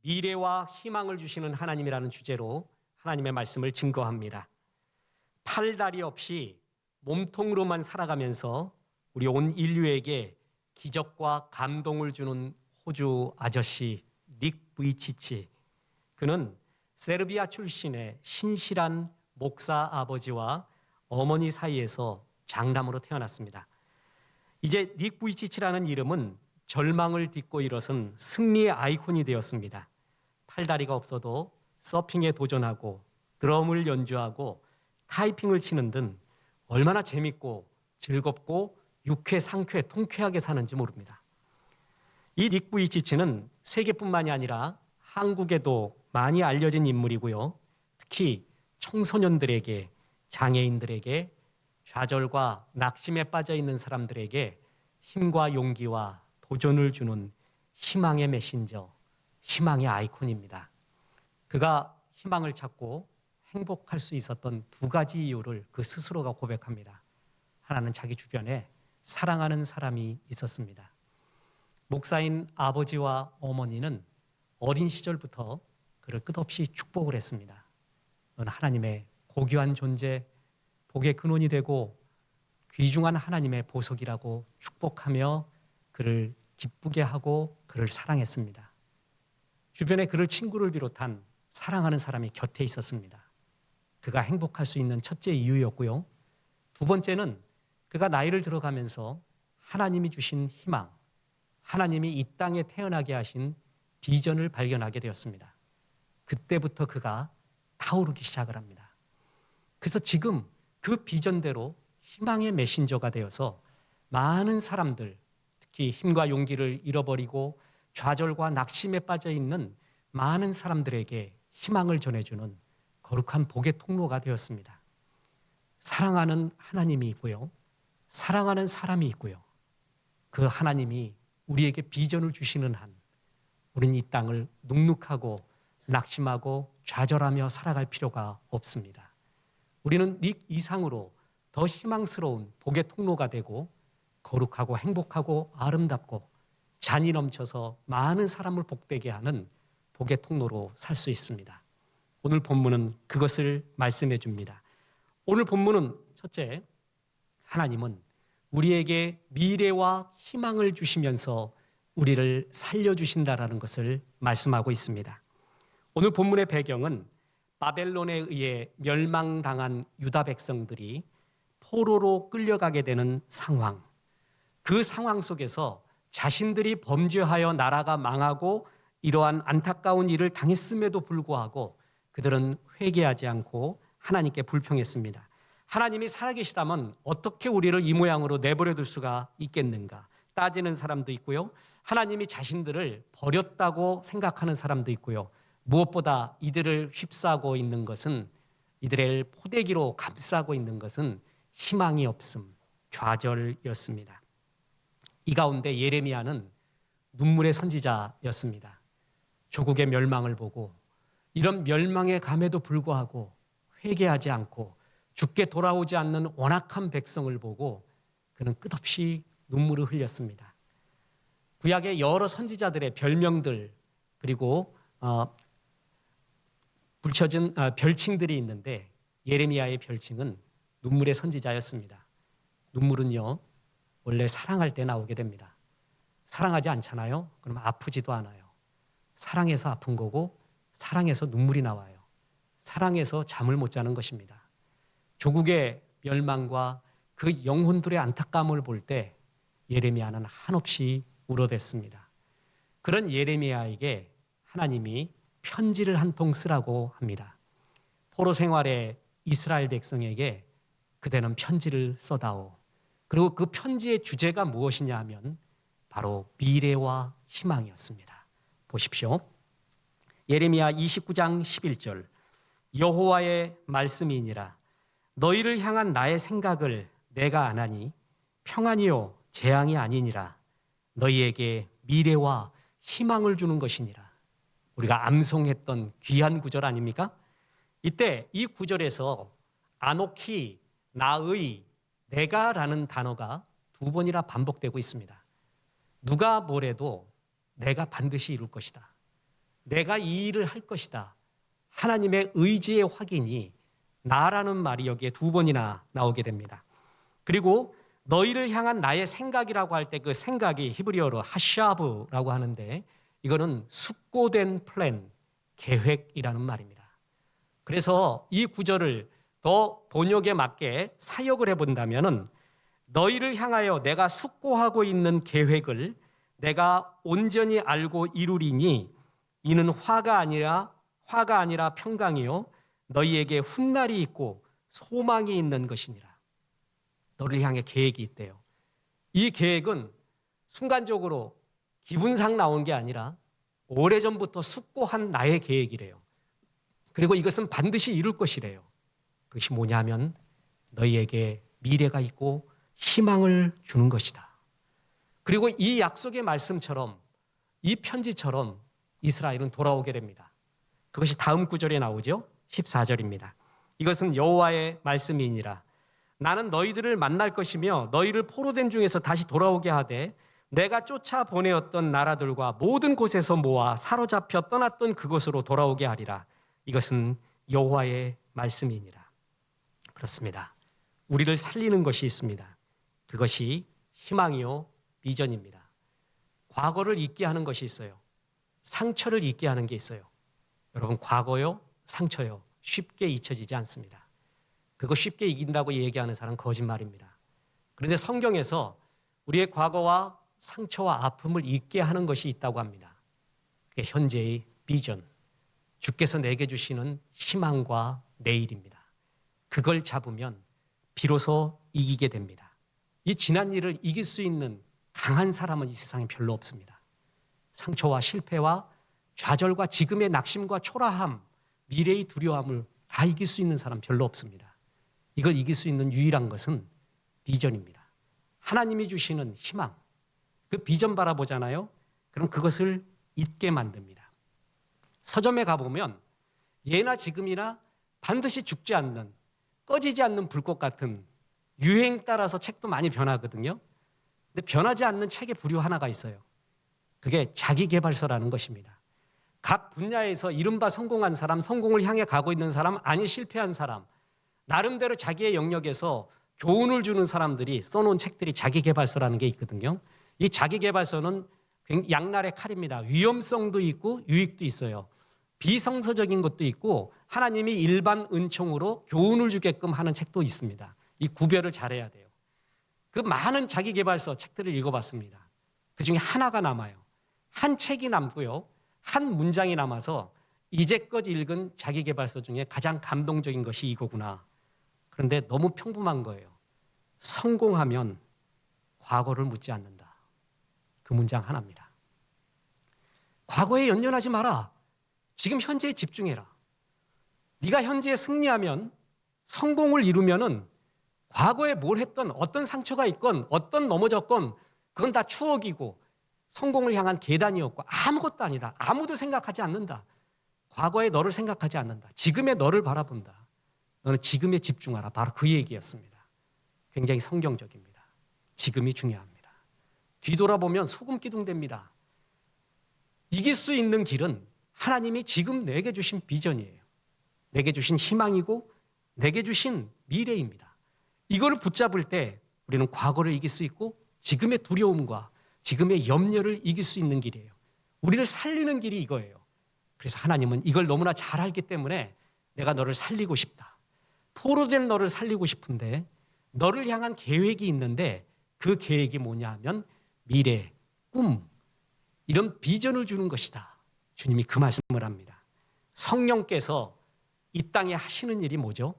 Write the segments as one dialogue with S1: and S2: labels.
S1: 미래와 희망을 주시는 하나님이라는 주제로 하나님의 말씀을 증거합니다. 팔다리 없이 몸통으로만 살아가면서 우리 온 인류에게 기적과 감동을 주는 호주 아저씨 닉 부이치치. 그는 세르비아 출신의 신실한 목사 아버지와 어머니 사이에서 장남으로 태어났습니다. 이제 닉 부이치치라는 이름은 절망을 딛고 일어선 승리의 아이콘이 되었습니다. 팔다리가 없어도 서핑에 도전하고 드럼을 연주하고 타이핑을 치는 등 얼마나 재밌고 즐겁고 유쾌, 상쾌, 통쾌하게 사는지 모릅니다. 이 닉 부이치치는 세계뿐만이 아니라 한국에도 많이 알려진 인물이고요. 특히 청소년들에게, 장애인들에게, 좌절과 낙심에 빠져 있는 사람들에게 힘과 용기와 도전을 주는 희망의 메신저, 희망의 아이콘입니다. 그가 희망을 찾고 행복할 수 있었던 두 가지 이유를 그 스스로가 고백합니다. 하나는 자기 주변에 사랑하는 사람이 있었습니다. 목사인 아버지와 어머니는 어린 시절부터 그를 끝없이 축복을 했습니다. 넌 하나님의 고귀한 존재, 복의 근원이 되고 귀중한 하나님의 보석이라고 축복하며 그를 기쁘게 하고 그를 사랑했습니다. 주변에 그를 친구를 비롯한 사랑하는 사람이 곁에 있었습니다. 그가 행복할 수 있는 첫째 이유였고요. 두 번째는 그가 나이를 들어가면서 하나님이 주신 희망, 하나님이 이 땅에 태어나게 하신 비전을 발견하게 되었습니다. 그때부터 그가 타오르기 시작을 합니다. 그래서 지금 그 비전대로 희망의 메신저가 되어서 많은 사람들, 특히 힘과 용기를 잃어버리고 좌절과 낙심에 빠져 있는 많은 사람들에게 희망을 전해주는 거룩한 복의 통로가 되었습니다. 사랑하는 하나님이 있고요. 사랑하는 사람이 있고요. 그 하나님이 우리에게 비전을 주시는 한 우리는 이 땅을 눅눅하고 낙심하고 좌절하며 살아갈 필요가 없습니다. 우리는 닉 이상으로 더 희망스러운 복의 통로가 되고 거룩하고 행복하고 아름답고 잔이 넘쳐서 많은 사람을 복되게 하는 복의 통로로 살 수 있습니다. 오늘 본문은 그것을 말씀해 줍니다. 오늘 본문은 첫째, 하나님은 우리에게 미래와 희망을 주시면서 우리를 살려주신다라는 것을 말씀하고 있습니다. 오늘 본문의 배경은 바벨론에 의해 멸망당한 유다 백성들이 포로로 끌려가게 되는 상황. 그 상황 속에서 자신들이 범죄하여 나라가 망하고 이러한 안타까운 일을 당했음에도 불구하고 그들은 회개하지 않고 하나님께 불평했습니다. 하나님이 살아계시다면 어떻게 우리를 이 모양으로 내버려 둘 수가 있겠는가 따지는 사람도 있고요. 하나님이 자신들을 버렸다고 생각하는 사람도 있고요. 무엇보다 이들을 휩싸고 있는 것은, 이들을 포대기로 감싸고 있는 것은 희망이 없음, 좌절이었습니다. 이 가운데 예레미야는 눈물의 선지자였습니다. 조국의 멸망을 보고 이런 멸망의 감에도 불구하고 회개하지 않고 죽게 돌아오지 않는 완악한 백성을 보고 그는 끝없이 눈물을 흘렸습니다. 구약의 여러 선지자들의 별명들 그리고 붙여진 별칭들이 있는데 예레미야의 별칭은 눈물의 선지자였습니다. 눈물은요 원래 사랑할 때 나오게 됩니다. 사랑하지 않잖아요? 그럼 아프지도 않아요. 사랑해서 아픈 거고 사랑해서 눈물이 나와요. 사랑해서 잠을 못 자는 것입니다. 조국의 멸망과 그 영혼들의 안타까움을 볼 때 예레미야는 한없이 울어댔습니다. 그런 예레미야에게 하나님이 편지를 한 통 쓰라고 합니다. 포로 생활의 이스라엘 백성에게 그대는 편지를 써다오. 그리고 그 편지의 주제가 무엇이냐 하면 바로 미래와 희망이었습니다. 보십시오. 예레미야 29장 11절 여호와의 말씀이니라 너희를 향한 나의 생각을 내가 아나니 평안이요 재앙이 아니니라 너희에게 미래와 희망을 주는 것이니라. 우리가 암송했던 귀한 구절 아닙니까? 이때 이 구절에서 아노키, 나의, 내가라는 단어가 두 번이나 반복되고 있습니다. 누가 뭐래도 내가 반드시 이룰 것이다. 내가 이 일을 할 것이다. 하나님의 의지의 확인이 나라는 말이 여기에 두 번이나 나오게 됩니다. 그리고 너희를 향한 나의 생각이라고 할 때 그 생각이 히브리어로 하샤브라고 하는데 이거는 숙고된 플랜, 계획이라는 말입니다. 그래서 이 구절을 더 번역에 맞게 사역을 해본다면은 너희를 향하여 내가 숙고하고 있는 계획을 내가 온전히 알고 이루리니 이는 화가 아니라 평강이요 너희에게 훗날이 있고 소망이 있는 것이니라. 너를 향해 계획이 있대요. 이 계획은 순간적으로 기분상 나온 게 아니라 오래전부터 숙고한 나의 계획이래요. 그리고 이것은 반드시 이룰 것이래요. 그것이 뭐냐면 너희에게 미래가 있고 희망을 주는 것이다. 그리고 이 약속의 말씀처럼 이 편지처럼 이스라엘은 돌아오게 됩니다. 그것이 다음 구절에 나오죠. 14절입니다. 이것은 여호와의 말씀이니라. 나는 너희들을 만날 것이며 너희를 포로된 중에서 다시 돌아오게 하되 내가 쫓아 보내었던 나라들과 모든 곳에서 모아 사로잡혀 떠났던 그곳으로 돌아오게 하리라. 이것은 여호와의 말씀이니라. 그렇습니다. 우리를 살리는 것이 있습니다. 그것이 희망이요 비전입니다. 과거를 잊게 하는 것이 있어요. 상처를 잊게 하는 게 있어요. 여러분 과거요 상처요 쉽게 잊혀지지 않습니다. 그거 쉽게 이긴다고 얘기하는 사람은 거짓말입니다. 그런데 성경에서 우리의 과거와 상처와 아픔을 잊게 하는 것이 있다고 합니다. 그게 현재의 비전, 주께서 내게 주시는 희망과 내일입니다. 그걸 잡으면 비로소 이기게 됩니다. 이 지난 일을 이길 수 있는 강한 사람은 이 세상에 별로 없습니다. 상처와 실패와 좌절과 지금의 낙심과 초라함, 미래의 두려움을 다 이길 수 있는 사람 별로 없습니다. 이걸 이길 수 있는 유일한 것은 비전입니다. 하나님이 주시는 희망, 그 비전 바라보잖아요. 그럼 그것을 잊게 만듭니다. 서점에 가보면 예나 지금이나 반드시 죽지 않는, 꺼지지 않는 불꽃 같은 유행 따라서 책도 많이 변하거든요. 근데 변하지 않는 책의 부류 하나가 있어요. 그게 자기계발서라는 것입니다. 각 분야에서 이른바 성공한 사람, 성공을 향해 가고 있는 사람, 아니 실패한 사람, 나름대로 자기의 영역에서 교훈을 주는 사람들이 써놓은 책들이 자기계발서라는 게 있거든요. 이 자기계발서는 양날의 칼입니다. 위험성도 있고 유익도 있어요. 비성서적인 것도 있고 하나님이 일반 은총으로 교훈을 주게끔 하는 책도 있습니다. 이 구별을 잘해야 돼요. 그 많은 자기계발서 책들을 읽어봤습니다. 그중에 하나가 남아요. 한 책이 남고요. 한 문장이 남아서 이제껏 읽은 자기계발서 중에 가장 감동적인 것이 이거구나. 그런데 너무 평범한 거예요. 성공하면 과거를 묻지 않는다. 그 문장 하나입니다. 과거에 연연하지 마라. 지금 현재에 집중해라. 네가 현재에 승리하면, 성공을 이루면은 과거에 뭘 했던, 어떤 상처가 있건 어떤 넘어졌건 그건 다 추억이고 성공을 향한 계단이었고 아무것도 아니다. 아무도 생각하지 않는다. 과거의 너를 생각하지 않는다. 지금의 너를 바라본다. 너는 지금에 집중하라. 바로 그 얘기였습니다. 굉장히 성경적입니다. 지금이 중요합니다. 뒤돌아보면 소금 기둥됩니다. 이길 수 있는 길은 하나님이 지금 내게 주신 비전이에요. 내게 주신 희망이고 내게 주신 미래입니다. 이거를 붙잡을 때 우리는 과거를 이길 수 있고 지금의 두려움과 지금의 염려를 이길 수 있는 길이에요. 우리를 살리는 길이 이거예요. 그래서 하나님은 이걸 너무나 잘 알기 때문에 내가 너를 살리고 싶다. 포로된 너를 살리고 싶은데 너를 향한 계획이 있는데 그 계획이 뭐냐 하면 미래, 꿈, 이런 비전을 주는 것이다. 주님이 그 말씀을 합니다. 성령께서 이 땅에 하시는 일이 뭐죠?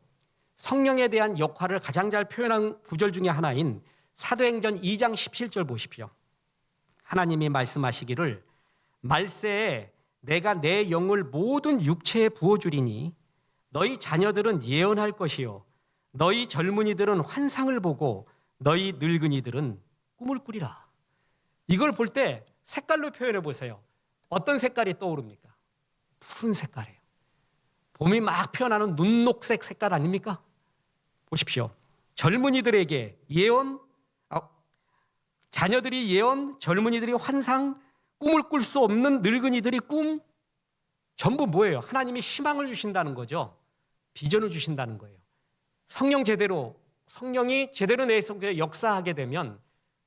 S1: 성령에 대한 역할을 가장 잘 표현한 구절 중에 하나인 사도행전 2장 17절 보십시오. 하나님이 말씀하시기를 말세에 내가 내 영을 모든 육체에 부어주리니 너희 자녀들은 예언할 것이요 너희 젊은이들은 환상을 보고 너희 늙은이들은 꿈을 꾸리라. 이걸 볼 때 색깔로 표현해 보세요. 어떤 색깔이 떠오릅니까? 푸른 색깔이에요. 봄이 막 피어나는 눈녹색 색깔 아닙니까? 보십시오. 젊은이들에게 예언, 자녀들이 예언, 젊은이들이 환상, 꿈을 꿀 수 없는 늙은이들이 꿈, 전부 뭐예요? 하나님이 희망을 주신다는 거죠. 비전을 주신다는 거예요. 성령이 제대로 내 속에 역사하게 되면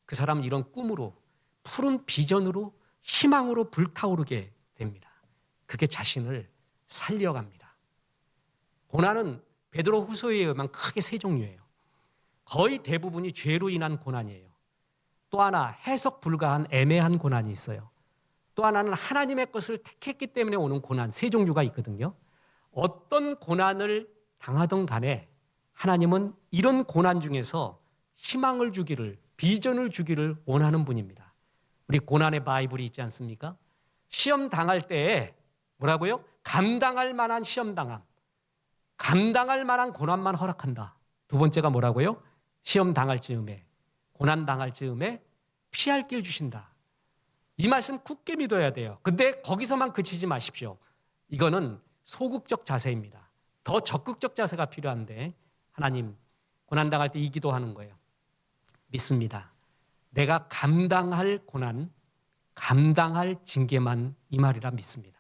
S1: 그 사람은 이런 꿈으로, 푸른 비전으로, 희망으로 불타오르게 됩니다. 그게 자신을 살려갑니다. 고난은 베드로 후서에 의하면 크게 세 종류예요. 거의 대부분이 죄로 인한 고난이에요. 또 하나 해석 불가한 애매한 고난이 있어요. 또 하나는 하나님의 것을 택했기 때문에 오는 고난, 세 종류가 있거든요. 어떤 고난을 당하든 간에 하나님은 이런 고난 중에서 희망을 주기를, 비전을 주기를 원하는 분입니다. 우리 고난의 바이블이 있지 않습니까? 시험 당할 때에 뭐라고요? 감당할 만한 시험 당함, 감당할 만한 고난만 허락한다. 두 번째가 뭐라고요? 시험 당할 즈음에, 고난 당할 즈음에 피할 길 주신다. 이 말씀 굳게 믿어야 돼요. 근데 거기서만 그치지 마십시오. 이거는 소극적 자세입니다. 더 적극적 자세가 필요한데 하나님 고난 당할 때 이 기도하는 거예요. 믿습니다. 내가 감당할 고난, 감당할 징계만 임하리라 믿습니다.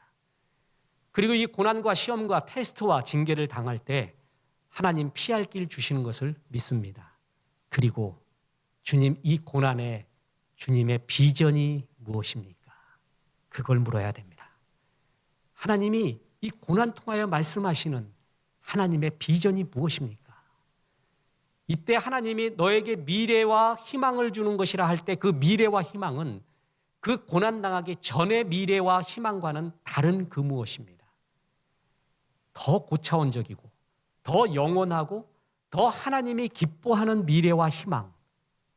S1: 그리고 이 고난과 시험과 테스트와 징계를 당할 때 하나님 피할 길 주시는 것을 믿습니다. 그리고 주님, 이 고난에 주님의 비전이 무엇입니까? 그걸 물어야 됩니다. 하나님이 이 고난 통하여 말씀하시는 하나님의 비전이 무엇입니까? 이때 하나님이 너에게 미래와 희망을 주는 것이라 할 때 그 미래와 희망은 그 고난당하기 전의 미래와 희망과는 다른 그 무엇입니다. 더 고차원적이고 더 영원하고 더 하나님이 기뻐하는 미래와 희망,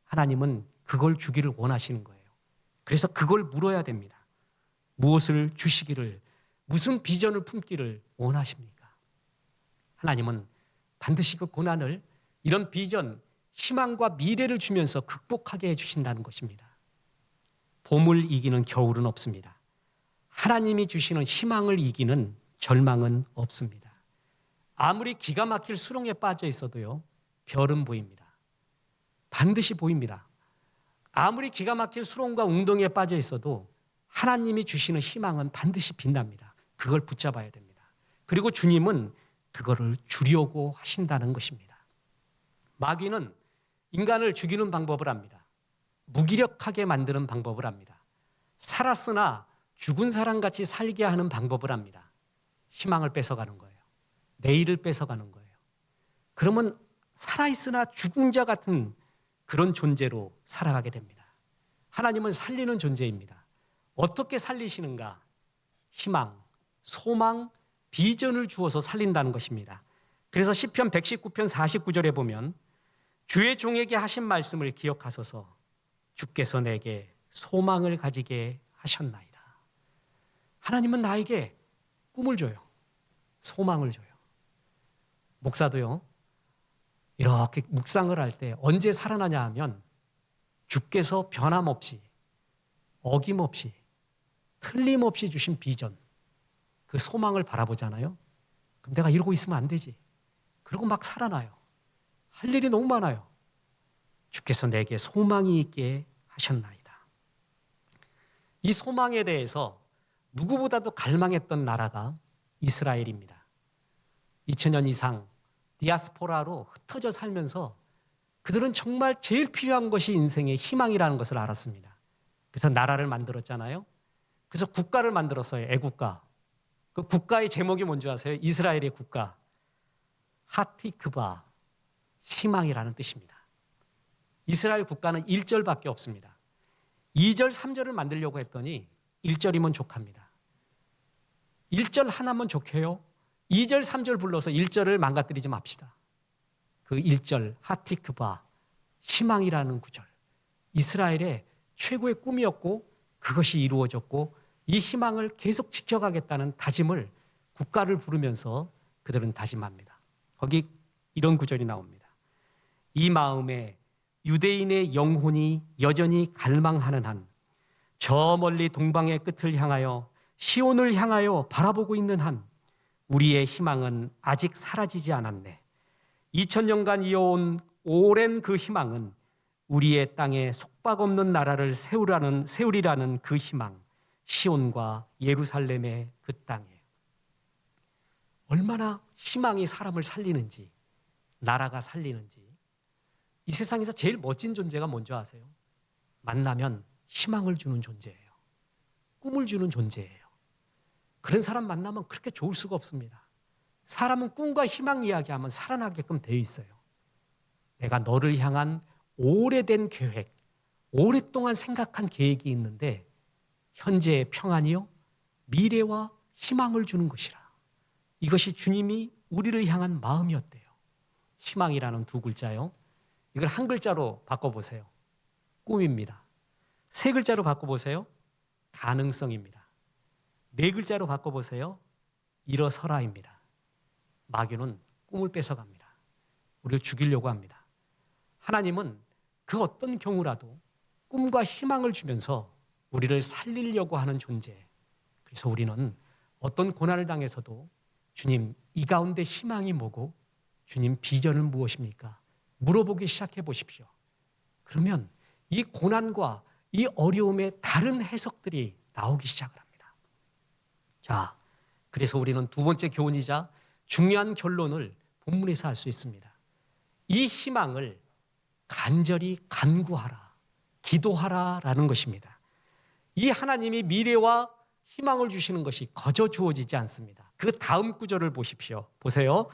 S1: 하나님은 그걸 주기를 원하시는 거예요. 그래서 그걸 물어야 됩니다. 무엇을 주시기를, 무슨 비전을 품기를 원하십니까? 하나님은 반드시 그 고난을 이런 비전, 희망과 미래를 주면서 극복하게 해주신다는 것입니다. 봄을 이기는 겨울은 없습니다. 하나님이 주시는 희망을 이기는 절망은 없습니다. 아무리 기가 막힐 수렁에 빠져 있어도요, 별은 보입니다. 반드시 보입니다. 아무리 기가 막힐 수렁과 웅덩이에 빠져 있어도 하나님이 주시는 희망은 반드시 빛납니다. 그걸 붙잡아야 됩니다. 그리고 주님은 그거를 주려고 하신다는 것입니다. 마귀는 인간을 죽이는 방법을 합니다. 무기력하게 만드는 방법을 합니다. 살았으나 죽은 사람같이 살게 하는 방법을 합니다. 희망을 뺏어가는 거예요. 내일을 뺏어가는 거예요. 그러면 살아있으나 죽은 자 같은 그런 존재로 살아가게 됩니다. 하나님은 살리는 존재입니다. 어떻게 살리시는가? 희망, 소망, 비전을 주어서 살린다는 것입니다. 그래서 시편 119편 49절에 보면 주의 종에게 하신 말씀을 기억하소서 주께서 내게 소망을 가지게 하셨나이다. 하나님은 나에게 꿈을 줘요. 소망을 줘요. 목사도요, 이렇게 묵상을 할 때 언제 살아나냐 하면 주께서 변함없이, 어김없이, 틀림없이 주신 비전, 그 소망을 바라보잖아요. 그럼 내가 이러고 있으면 안 되지. 그러고 막 살아나요. 할 일이 너무 많아요. 주께서 내게 소망이 있게 하셨나이다. 이 소망에 대해서 누구보다도 갈망했던 나라가 이스라엘입니다. 2000년 이상 디아스포라로 흩어져 살면서 그들은 정말 제일 필요한 것이 인생의 희망이라는 것을 알았습니다. 그래서 나라를 만들었잖아요. 그래서 국가를 만들었어요. 애국가. 그 국가의 제목이 뭔지 아세요? 이스라엘의 국가. 하티크바, 희망이라는 뜻입니다. 이스라엘 국가는 1절밖에 없습니다. 2절, 3절을 만들려고 했더니 1절이면 족합니다. 1절 하나면 족해요. 2절, 3절 불러서 1절을 망가뜨리지 맙시다. 그 1절, 하티크바, 희망이라는 구절. 이스라엘의 최고의 꿈이었고 그것이 이루어졌고 이 희망을 계속 지켜가겠다는 다짐을 국가를 부르면서 그들은 다짐합니다. 거기 이런 구절이 나옵니다. 이 마음에 유대인의 영혼이 여전히 갈망하는 한 저 멀리 동방의 끝을 향하여 시온을 향하여 바라보고 있는 한 우리의 희망은 아직 사라지지 않았네. 2000년간 이어온 오랜 그 희망은 우리의 땅에 속박없는 나라를 세우리라는 그 희망, 시온과 예루살렘의 그 땅에. 얼마나 희망이 사람을 살리는지, 나라가 살리는지. 이 세상에서 제일 멋진 존재가 뭔지 아세요? 만나면 희망을 주는 존재예요. 꿈을 주는 존재예요. 그런 사람 만나면 그렇게 좋을 수가 없습니다. 사람은 꿈과 희망 이야기하면 살아나게끔 되어 있어요. 내가 너를 향한 오래된 계획, 오랫동안 생각한 계획이 있는데 현재의 평안이요, 미래와 희망을 주는 것이라. 이것이 주님이 우리를 향한 마음이었대요. 희망이라는 두 글자요. 이걸 한 글자로 바꿔보세요. 꿈입니다. 세 글자로 바꿔보세요. 가능성입니다. 네 글자로 바꿔보세요. 일어서라입니다. 마귀는 꿈을 뺏어갑니다. 우리를 죽이려고 합니다. 하나님은 그 어떤 경우라도 꿈과 희망을 주면서 우리를 살리려고 하는 존재. 그래서 우리는 어떤 고난을 당해서도 주님, 이 가운데 희망이 뭐고 주님 비전은 무엇입니까? 물어보기 시작해 보십시오. 그러면 이 고난과 이 어려움의 다른 해석들이 나오기 시작을 합니다. 자, 그래서 우리는 두 번째 교훈이자 중요한 결론을 본문에서 알 수 있습니다. 이 희망을 간절히 간구하라, 기도하라라는 것입니다. 이 하나님이 미래와 희망을 주시는 것이 거저 주어지지 않습니다. 그 다음 구절을 보십시오. 보세요.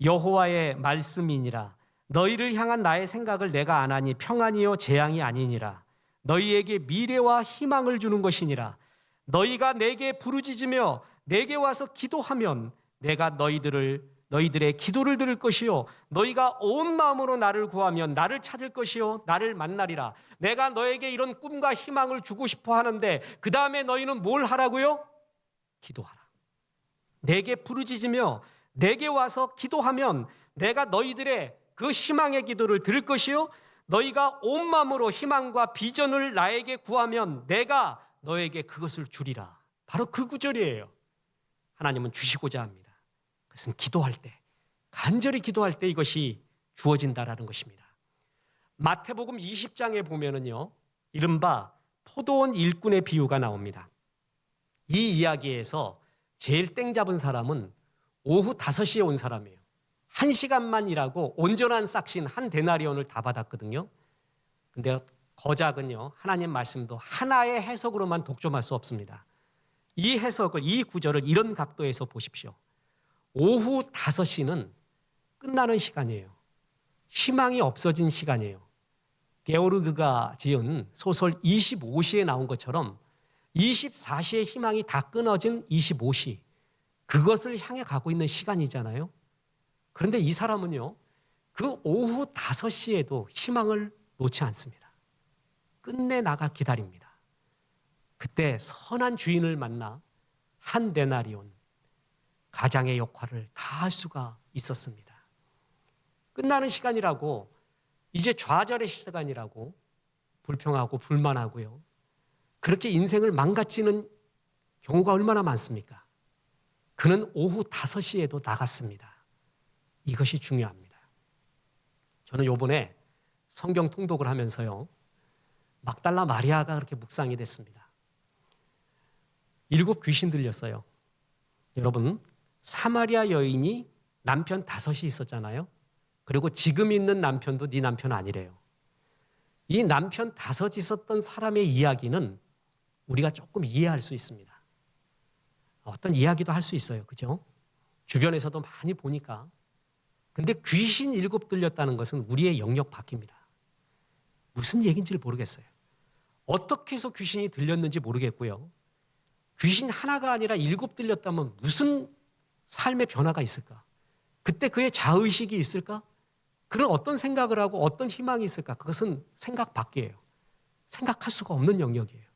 S1: 여호와의 말씀이니라. 너희를 향한 나의 생각을 내가 아나니 평안이요 재앙이 아니니라. 너희에게 미래와 희망을 주는 것이니라. 너희가 내게 부르짖으며 내게 와서 기도하면 내가 너희들의 기도를 들을 것이요 너희가 온 마음으로 나를 구하면 나를 찾을 것이요 나를 만나리라. 내가 너에게 이런 꿈과 희망을 주고 싶어 하는데 그 다음에 너희는 뭘 하라고요? 기도하라. 내게 부르짖으며 내게 와서 기도하면 내가 너희들의 그 희망의 기도를 들을 것이요 너희가 온 마음으로 희망과 비전을 나에게 구하면 내가 너에게 그것을 주리라. 바로 그 구절이에요. 하나님은 주시고자 합니다. 그것은 기도할 때, 간절히 기도할 때 이것이 주어진다라는 것입니다. 마태복음 20장에 보면은요, 이른바 포도원 일꾼의 비유가 나옵니다. 이 이야기에서 제일 땡 잡은 사람은 오후 5시에 온 사람이에요. 1시간만 일하고 온전한 싹신 한 데나리온을 다 받았거든요. 근데 거작은요, 하나님 말씀도 하나의 해석으로만 독점할 수 없습니다. 이 해석을, 이 구절을 이런 각도에서 보십시오. 오후 5시는 끝나는 시간이에요. 희망이 없어진 시간이에요. 게오르그가 지은 소설 25시에 나온 것처럼 24시의 희망이 다 끊어진 25시, 그것을 향해 가고 있는 시간이잖아요. 그런데 이 사람은요, 그 오후 5시에도 희망을 놓지 않습니다. 끝내 나가 기다립니다. 그때 선한 주인을 만나 한 데나리온, 가장의 역할을 다 할 수가 있었습니다. 끝나는 시간이라고, 이제 좌절의 시간이라고 불평하고 불만하고요, 그렇게 인생을 망가뜨리는 경우가 얼마나 많습니까? 그는 오후 5시에도 나갔습니다. 이것이 중요합니다. 저는 요번에 성경 통독을 하면서요, 막달라 마리아가 그렇게 묵상이 됐습니다. 7 귀신 들렸어요. 여러분, 사마리아 여인이 남편 5이 있었잖아요. 그리고 지금 있는 남편도 네 남편 아니래요. 이 남편 5 있었던 사람의 이야기는 우리가 조금 이해할 수 있습니다. 어떤 이야기도 할 수 있어요. 그죠? 주변에서도 많이 보니까. 근데 귀신 7 들렸다는 것은 우리의 영역 밖입니다. 무슨 얘기인지를 모르겠어요. 어떻게 해서 귀신이 들렸는지 모르겠고요. 귀신 하나가 아니라 7 들렸다면 무슨 삶의 변화가 있을까? 그때 그의 자의식이 있을까? 그런 어떤 생각을 하고 어떤 희망이 있을까? 그것은 생각 밖이에요. 생각할 수가 없는 영역이에요.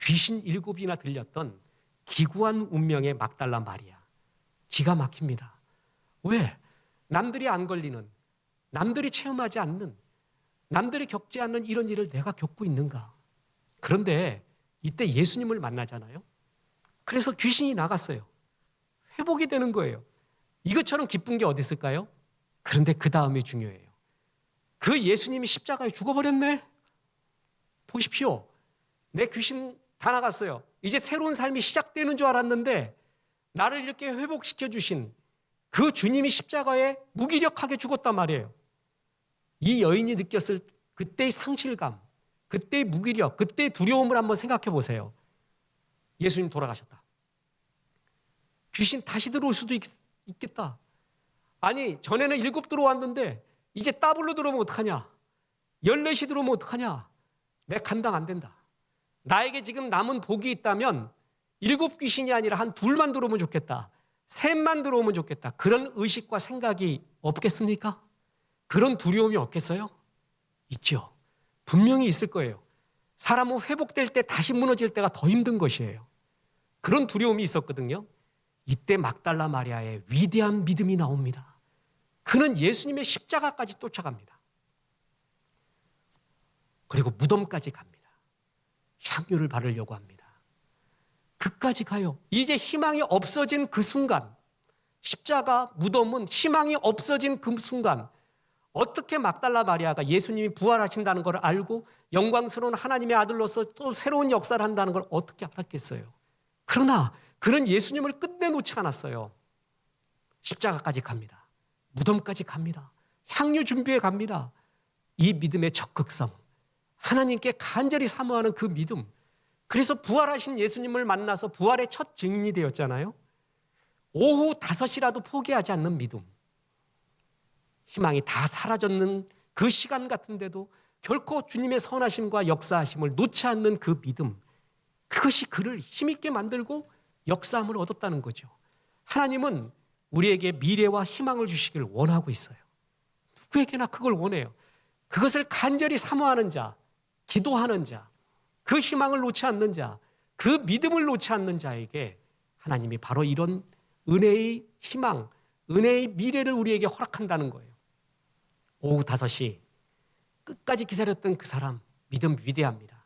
S1: 귀신 7이나 들렸던 기구한 운명의 막달라 마리아. 기가 막힙니다. 왜? 남들이 안 걸리는, 남들이 체험하지 않는, 남들이 겪지 않는 이런 일을 내가 겪고 있는가? 그런데 이때 예수님을 만나잖아요. 그래서 귀신이 나갔어요. 회복이 되는 거예요. 이것처럼 기쁜 게 어디 있을까요? 그런데 그 다음이 중요해요. 그 예수님이 십자가에 죽어버렸네? 보십시오. 내 귀신 다 나갔어요. 이제 새로운 삶이 시작되는 줄 알았는데 나를 이렇게 회복시켜 주신 그 주님이 십자가에 무기력하게 죽었단 말이에요. 이 여인이 느꼈을 그때의 상실감, 그때의 무기력, 그때의 두려움을 한번 생각해 보세요. 예수님 돌아가셨다. 귀신 다시 들어올 수도 있겠다. 아니, 전에는 7 들어왔는데 이제 더블로 들어오면 어떡하냐? 14이 들어오면 어떡하냐? 내 감당 안 된다. 나에게 지금 남은 복이 있다면 7 귀신이 아니라 한 2만 들어오면 좋겠다. 3만 들어오면 좋겠다. 그런 의식과 생각이 없겠습니까? 그런 두려움이 없겠어요? 있죠. 분명히 있을 거예요. 사람은 회복될 때 다시 무너질 때가 더 힘든 것이에요. 그런 두려움이 있었거든요. 이때 막달라 마리아의 위대한 믿음이 나옵니다. 그는 예수님의 십자가까지 쫓아갑니다. 그리고 무덤까지 갑니다. 향유를 바르려고 합니다. 그까지 가요. 이제 희망이 없어진 그 순간, 십자가 무덤은 희망이 없어진 그 순간, 어떻게 막달라 마리아가 예수님이 부활하신다는 걸 알고 영광스러운 하나님의 아들로서 또 새로운 역사를 한다는 걸 어떻게 알았겠어요? 그러나 그는 예수님을 끝내 놓지 않았어요. 십자가까지 갑니다. 무덤까지 갑니다. 향유 준비해 갑니다. 이 믿음의 적극성, 하나님께 간절히 사모하는 그 믿음, 그래서 부활하신 예수님을 만나서 부활의 첫 증인이 되었잖아요. 오후 5시라도 포기하지 않는 믿음, 희망이 다 사라졌는 그 시간 같은데도 결코 주님의 선하심과 역사하심을 놓지 않는 그 믿음, 그것이 그를 힘있게 만들고 역사함을 얻었다는 거죠. 하나님은 우리에게 미래와 희망을 주시길 원하고 있어요. 누구에게나 그걸 원해요. 그것을 간절히 사모하는 자, 기도하는 자, 그 희망을 놓지 않는 자, 그 믿음을 놓지 않는 자에게 하나님이 바로 이런 은혜의 희망, 은혜의 미래를 우리에게 허락한다는 거예요. 오후 5시 끝까지 기다렸던 그 사람, 믿음 위대합니다.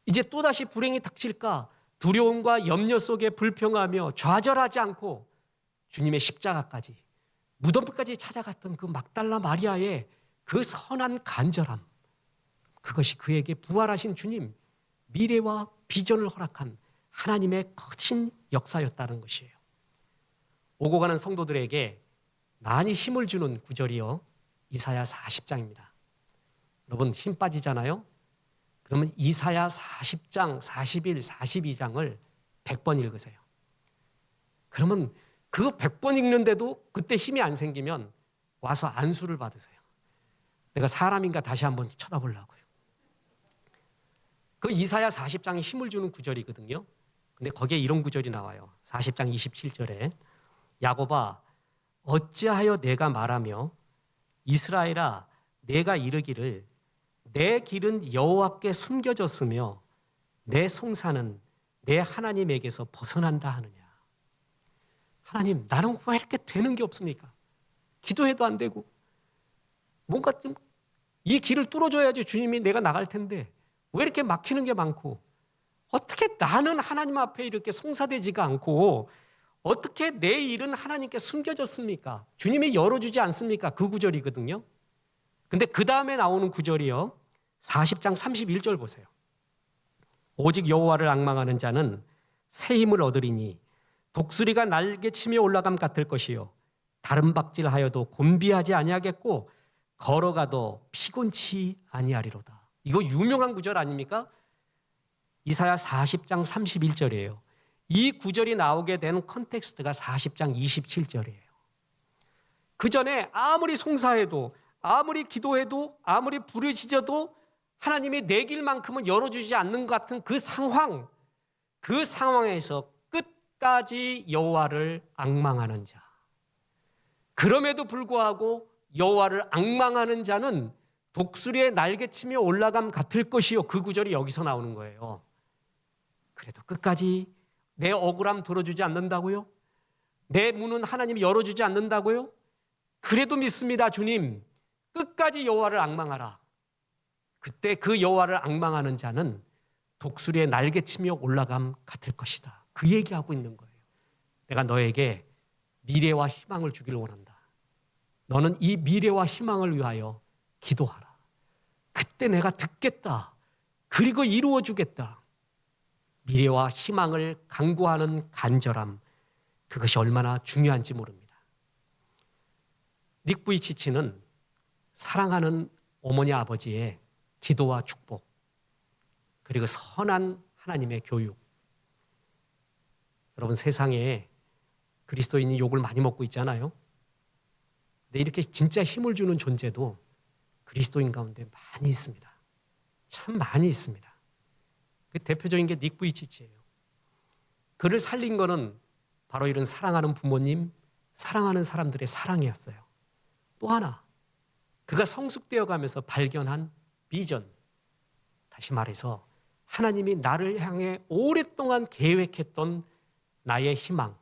S1: 이제 또다시 불행이 닥칠까 두려움과 염려 속에 불평하며 좌절하지 않고 주님의 십자가까지, 무덤까지 찾아갔던 그 막달라 마리아의 그 선한 간절함, 그것이 그에게 부활하신 주님, 미래와 비전을 허락한 하나님의 거친 역사였다는 것이에요. 오고 가는 성도들에게 많이 힘을 주는 구절이요, 이사야 40장입니다. 여러분 힘 빠지잖아요? 그러면 이사야 40장, 41, 42장을 100번 읽으세요. 그러면 그 100번 읽는데도 그때 힘이 안 생기면 와서 안수를 받으세요. 내가 사람인가 다시 한번 쳐다보려고요. 그 이사야 40장에 힘을 주는 구절이거든요. 근데 거기에 이런 구절이 나와요. 40장 27절에 야곱아 어찌하여 내가 말하며 이스라엘아 내가 이르기를 내 길은 여호와께 숨겨졌으며 내 송사는 내 하나님에게서 벗어난다 하느냐. 하나님, 나는 왜 이렇게 되는 게 없습니까? 기도해도 안 되고 뭔가 좀 이 길을 뚫어줘야지 주님이 내가 나갈 텐데 왜 이렇게 막히는 게 많고, 어떻게 나는 하나님 앞에 이렇게 송사되지가 않고 어떻게 내 일은 하나님께 숨겨졌습니까? 주님이 열어주지 않습니까? 그 구절이거든요. 근데 그 다음에 나오는 구절이요, 40장 31절 보세요. 오직 여호와를 앙망하는 자는 새 힘을 얻으리니 독수리가 날개치며 올라감 같을 것이요 다른 박질하여도 곤비하지 아니하겠고 걸어가도 피곤치 아니하리로다. 이거 유명한 구절 아닙니까? 이사야 40장 31절이에요. 이 구절이 나오게 된 컨텍스트가 40장 27절이에요. 그 전에 아무리 송사해도, 아무리 기도해도, 아무리 부르짖어도 하나님이 내 길만큼은 열어주지 않는 것 같은 그 상황, 그 상황에서 끝까지 여호와를 앙망하는 자, 그럼에도 불구하고 여호와를 앙망하는 자는 독수리의 날개치며 올라감 같을 것이요. 그 구절이 여기서 나오는 거예요. 그래도 끝까지 내 억울함 들어주지 않는다고요? 내 문은 하나님이 열어주지 않는다고요? 그래도 믿습니다, 주님. 끝까지 여호와를 앙망하라. 그때 그 여호와를 앙망하는 자는 독수리의 날개치며 올라감 같을 것이다. 그 얘기하고 있는 거예요. 내가 너에게 미래와 희망을 주기를 원한다. 너는 이 미래와 희망을 위하여 기도하라. 그때 내가 듣겠다. 그리고 이루어 주겠다. 미래와 희망을 간구하는 간절함, 그것이 얼마나 중요한지 모릅니다. 닉 부이치치는 사랑하는 어머니 아버지의 기도와 축복, 그리고 선한 하나님의 교육. 여러분, 세상에 그리스도인이 욕을 많이 먹고 있잖아요. 근데 이렇게 진짜 힘을 주는 존재도 그리스도인 가운데 많이 있습니다. 참 많이 있습니다. 그 대표적인 게 닉 부이치치예요. 그를 살린 거는 바로 이런 사랑하는 부모님, 사랑하는 사람들의 사랑이었어요. 또 하나, 그가 성숙되어 가면서 발견한 비전. 다시 말해서 하나님이 나를 향해 오랫동안 계획했던 나의 희망,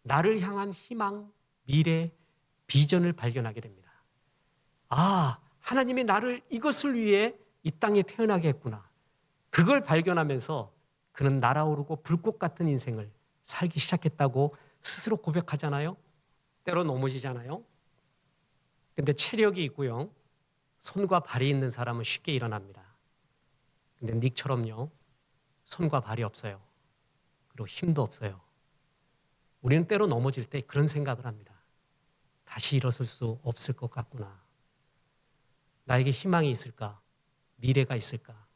S1: 나를 향한 희망, 미래, 비전을 발견하게 됩니다. 아, 하나님이 나를 이것을 위해 이 땅에 태어나게 했구나. 그걸 발견하면서 그는 날아오르고 불꽃 같은 인생을 살기 시작했다고 스스로 고백하잖아요. 때로 넘어지잖아요. 근데 체력이 있고요, 손과 발이 있는 사람은 쉽게 일어납니다. 근데 닉처럼요, 손과 발이 없어요. 그리고 힘도 없어요. 우리는 때로 넘어질 때 그런 생각을 합니다. 다시 일어설 수 없을 것 같구나. 나에게 희망이 있을까? 미래가 있을까?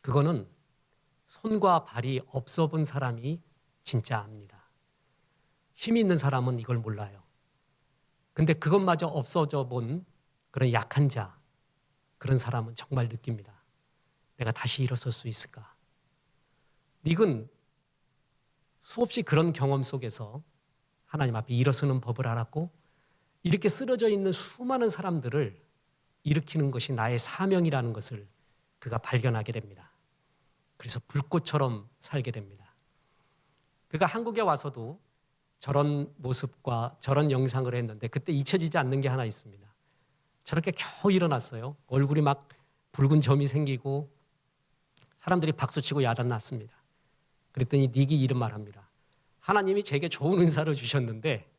S1: 그거는 손과 발이 없어 본 사람이 진짜 압니다. 힘이 있는 사람은 이걸 몰라요. 근데 그것마저 없어져 본 그런 약한 자, 그런 사람은 정말 느낍니다. 내가 다시 일어설 수 있을까? 닉은 수없이 그런 경험 속에서 하나님 앞에 일어서는 법을 알았고, 이렇게 쓰러져 있는 수많은 사람들을 일으키는 것이 나의 사명이라는 것을 그가 발견하게 됩니다. 그래서 불꽃처럼 살게 됩니다. 그가 한국에 와서도 저런 모습과 저런 영상을 했는데 그때 잊혀지지 않는 게 하나 있습니다. 저렇게 겨우 일어났어요. 얼굴이 막 붉은 점이 생기고 사람들이 박수치고 야단났습니다. 그랬더니 닉이 이런 말 합니다. 하나님이 제게 좋은 은사를 주셨는데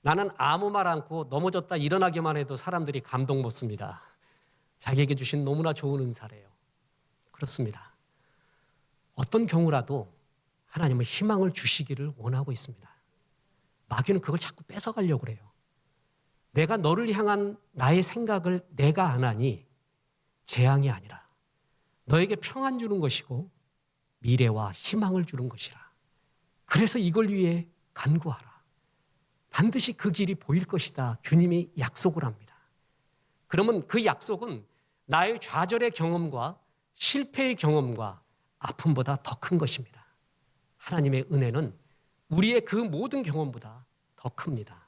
S1: 나는 아무 말 않고 넘어졌다 일어나기만 해도 사람들이 감동 먹습니다. 자기에게 주신 너무나 좋은 은사래요. 그렇습니다. 어떤 경우라도 하나님은 희망을 주시기를 원하고 있습니다. 마귀는 그걸 자꾸 뺏어가려고 그래요. 내가 너를 향한 나의 생각을 내가 안 하니 재앙이 아니라 너에게 평안 주는 것이고 미래와 희망을 주는 것이라. 그래서 이걸 위해 간구하라. 반드시 그 길이 보일 것이다. 주님이 약속을 합니다. 그러면 그 약속은 나의 좌절의 경험과 실패의 경험과 아픔보다 더 큰 것입니다. 하나님의 은혜는 우리의 그 모든 경험보다 더 큽니다.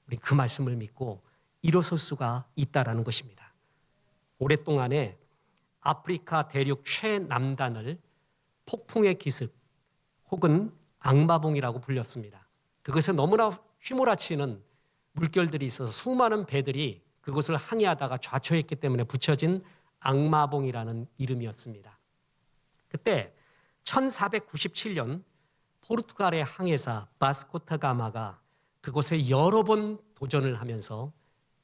S1: 우리 그 말씀을 믿고 일어설 수가 있다라는 것입니다. 오랫동안에 아프리카 대륙 최남단을 폭풍의 기슭 혹은 악마봉이라고 불렸습니다. 그것에 너무나 휘몰아치는 물결들이 있어서 수많은 배들이 그것을 항해하다가 좌초했기 때문에 붙여진 악마봉이라는 이름이었습니다. 그때 1497년 포르투갈의 항해사 바스코 다 가마가 그곳에 여러 번 도전을 하면서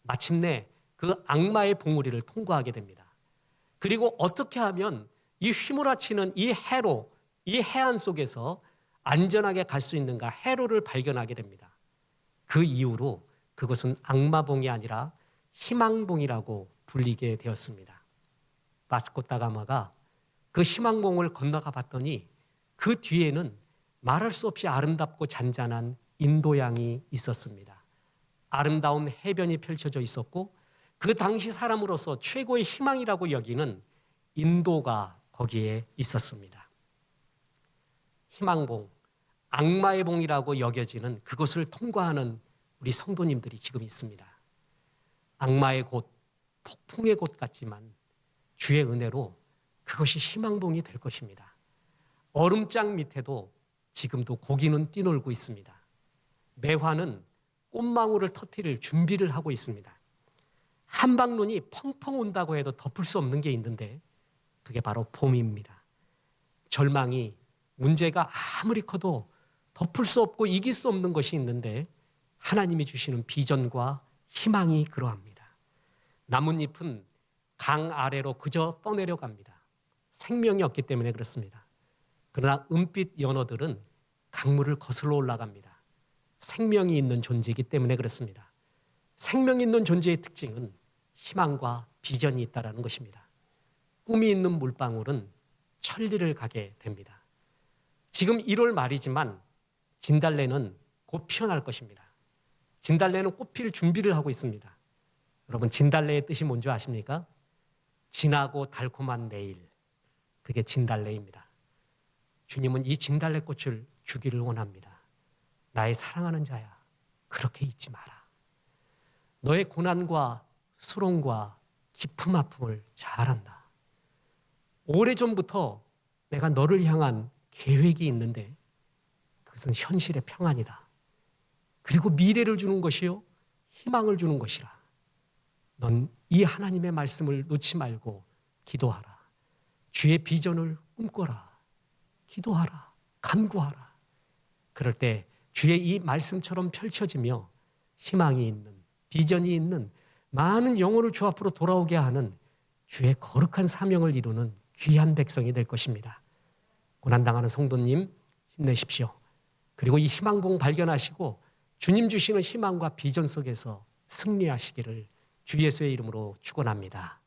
S1: 마침내 그 악마의 봉우리를 통과하게 됩니다. 그리고 어떻게 하면 이 휘몰아치는 이 해로, 이 해안 속에서 안전하게 갈 수 있는가, 해로를 발견하게 됩니다. 그 이후로 그것은 악마봉이 아니라 희망봉이라고 불리게 되었습니다. 바스코 다 가마가 그 희망봉을 건너가 봤더니 그 뒤에는 말할 수 없이 아름답고 잔잔한 인도양이 있었습니다. 아름다운 해변이 펼쳐져 있었고 그 당시 사람으로서 최고의 희망이라고 여기는 인도가 거기에 있었습니다. 희망봉, 악마의 봉이라고 여겨지는 그것을 통과하는 우리 성도님들이 지금 있습니다. 악마의 곳, 폭풍의 곳 같지만 주의 은혜로 그것이 희망봉이 될 것입니다. 얼음장 밑에도 지금도 고기는 뛰놀고 있습니다. 매화는 꽃망울을 터뜨릴 준비를 하고 있습니다. 한방눈이 펑펑 온다고 해도 덮을 수 없는 게 있는데 그게 바로 봄입니다. 절망이, 문제가 아무리 커도 덮을 수 없고 이길 수 없는 것이 있는데 하나님이 주시는 비전과 희망이 그러합니다. 나뭇잎은 강 아래로 그저 떠내려갑니다. 생명이 없기 때문에 그렇습니다. 그러나 은빛 연어들은 강물을 거슬러 올라갑니다. 생명이 있는 존재이기 때문에 그렇습니다. 생명이 있는 존재의 특징은 희망과 비전이 있다는 것입니다. 꿈이 있는 물방울은 천리를 가게 됩니다. 지금 1월 말이지만 진달래는 곧 피어날 것입니다. 진달래는 꽃필 준비를 하고 있습니다. 여러분, 진달래의 뜻이 뭔지 아십니까? 진하고 달콤한 내일, 그게 진달래입니다. 주님은 이 진달래꽃을 주기를 원합니다. 나의 사랑하는 자야, 그렇게 잊지 마라. 너의 고난과 수롱과 깊은 아픔을 잘 안다. 오래전부터 내가 너를 향한 계획이 있는데 그것은 현실의 평안이다. 그리고 미래를 주는 것이요, 희망을 주는 것이라. 넌 이 하나님의 말씀을 놓지 말고 기도하라. 주의 비전을 꿈꿔라. 기도하라. 간구하라. 그럴 때 주의 이 말씀처럼 펼쳐지며 희망이 있는, 비전이 있는 많은 영혼을 주 앞으로 돌아오게 하는 주의 거룩한 사명을 이루는 귀한 백성이 될 것입니다. 고난당하는 성도님, 힘내십시오. 그리고 이 희망봉 발견하시고 주님 주시는 희망과 비전 속에서 승리하시기를 주 예수의 이름으로 축원합니다.